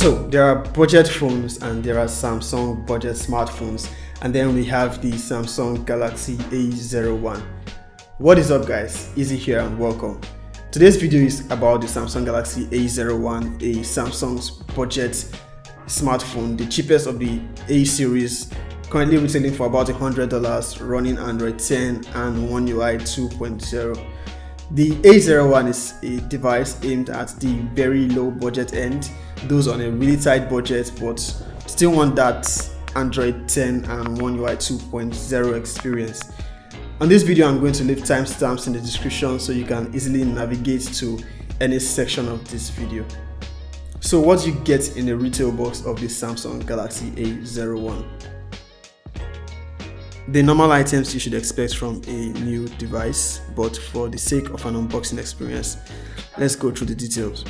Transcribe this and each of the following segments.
So there are budget phones and there are Samsung budget smartphones, and then we have the Samsung Galaxy A01. What is up guys, Easy here and welcome. Today's video is about the Samsung Galaxy A01, a Samsung's budget smartphone, the cheapest of the A series, currently retailing for about $100, running Android 10 and One UI 2.0. The A01 is a device aimed at the very low budget end, those on a really tight budget but still want that Android 10 and One UI 2.0 experience. On this video, I'm going to leave timestamps in the description so you can easily navigate to any section of this video. So what do you get in a retail box of the Samsung Galaxy A01? The normal items you should expect from a new device, but for the sake of an unboxing experience, let's go through the details.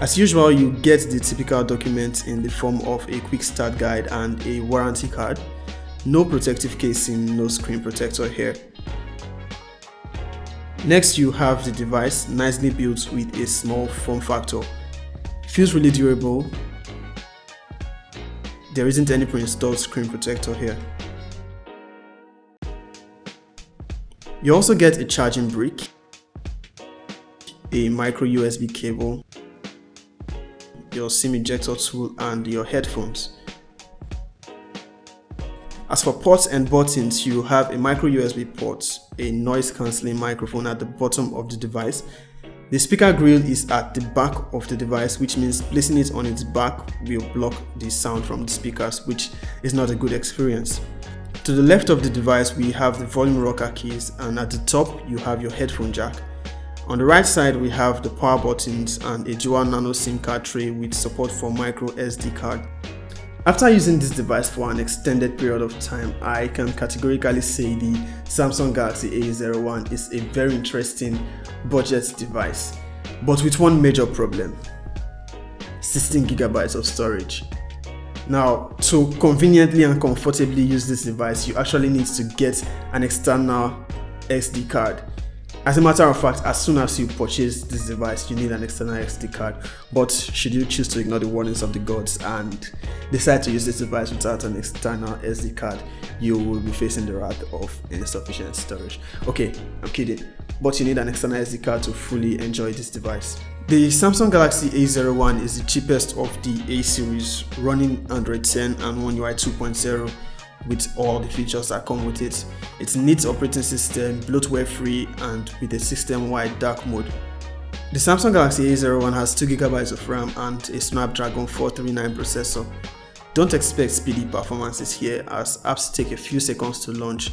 As usual, you get the typical document in the form of a quick start guide and a warranty card. No protective casing, no screen protector here. Next, you have the device, nicely built with a small form factor. Feels really durable. There isn't any pre-installed screen protector here. You also get a charging brick, a micro USB cable, your SIM ejector tool, and your headphones. As for ports and buttons, you have a micro USB port, a noise cancelling microphone at the bottom of the device. The speaker grill is at the back of the device, which means placing it on its back will block the sound from the speakers, which is not a good experience. To the left of the device, we have the volume rocker keys, and at the top you have your headphone jack. On the right side, we have the power buttons and a dual nano SIM card tray with support for micro SD card. After using this device for an extended period of time, I can categorically say the Samsung Galaxy A01 is a very interesting budget device, but with one major problem: 16 GB of storage. Now, to conveniently and comfortably use this device, you actually need to get an external SD card. As a matter of fact, as soon as you purchase this device, you need an external SD card. But should you choose to ignore the warnings of the gods and decide to use this device without an external SD card, you will be facing the wrath of insufficient storage. Okay, I'm kidding. But you need an external SD card to fully enjoy this device. The Samsung Galaxy A01 is the cheapest of the A series, running Android 10 and One UI 2.0. with all the features that come with it. It's a neat operating system, bloatware free, and with a system-wide dark mode. The Samsung Galaxy A01 has 2 GB of RAM and a Snapdragon 439 processor. Don't expect speedy performances here, as apps take a few seconds to launch.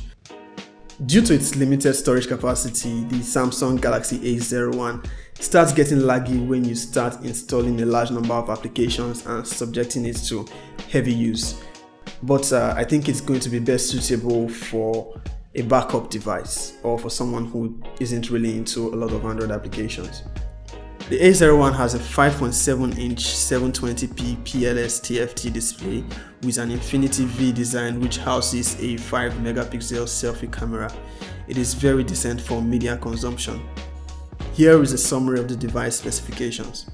Due to its limited storage capacity, the Samsung Galaxy A01 starts getting laggy when you start installing a large number of applications and subjecting it to heavy use. But I think it's going to be best suitable for a backup device or for someone who isn't really into a lot of Android applications. The A01 has a 5.7-inch 720p PLS TFT display with an Infinity V design which houses a 5-megapixel selfie camera. It is very decent for media consumption. Here is a summary of the device specifications.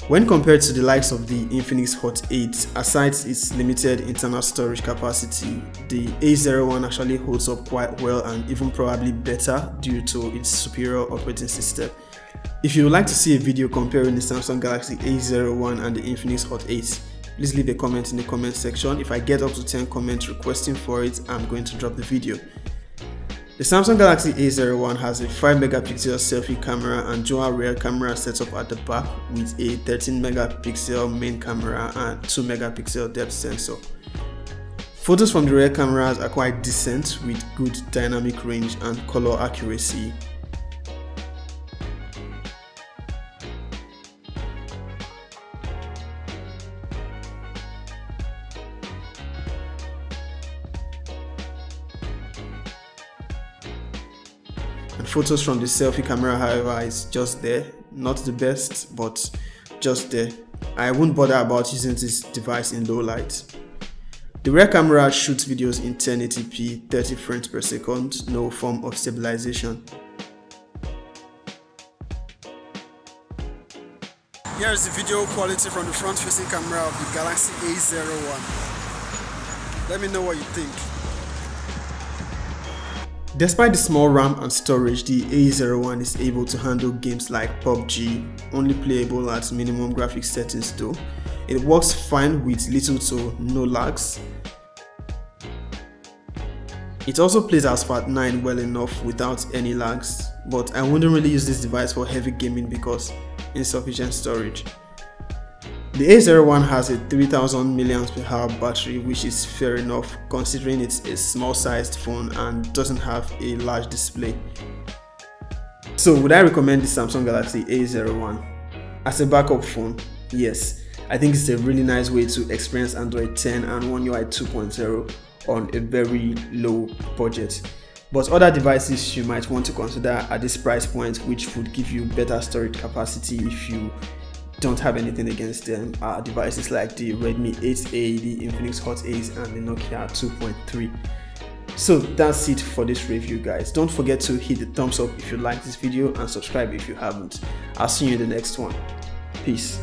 When compared to the likes of the Infinix Hot 8, aside its limited internal storage capacity, the A01 actually holds up quite well and even probably better due to its superior operating system. If you would like to see a video comparing the Samsung Galaxy A01 and the Infinix Hot 8, please leave a comment in the comment section. If I get up to 10 comments requesting for it, I'm going to drop the video. The Samsung Galaxy A01 has a 5-megapixel selfie camera and dual rear camera setup at the back with a 13-megapixel main camera and 2-megapixel depth sensor. Photos from the rear cameras are quite decent with good dynamic range and color accuracy. And photos from the selfie camera, however, is just there. Not the best, but just there. I won't bother about using this device in low light. The rear camera shoots videos in 1080p 30 frames per second, no form of stabilization. Here is the video quality from the front-facing camera of the Galaxy A01. Let me know what you think. Despite the small RAM and storage, the A01 is able to handle games like PUBG, only playable at minimum graphics settings though. It works fine with little to no lags. It also plays Asphalt 9 well enough without any lags, but I wouldn't really use this device for heavy gaming because insufficient storage. The A01 has a 3000 mAh battery, which is fair enough considering it's a small sized phone and doesn't have a large display. So would I recommend the Samsung Galaxy A01? As a backup phone, yes. I think it's a really nice way to experience Android 10 and One UI 2.0 on a very low budget. But other devices you might want to consider at this price point, which would give you better storage capacity if you don't have anything against them, are devices like the Redmi 8A, the Infinix Hot 8 and the Nokia 2.3. So that's it for this review, guys. Don't forget to hit the thumbs up if you like this video and subscribe if you haven't. I'll see you in the next one. Peace.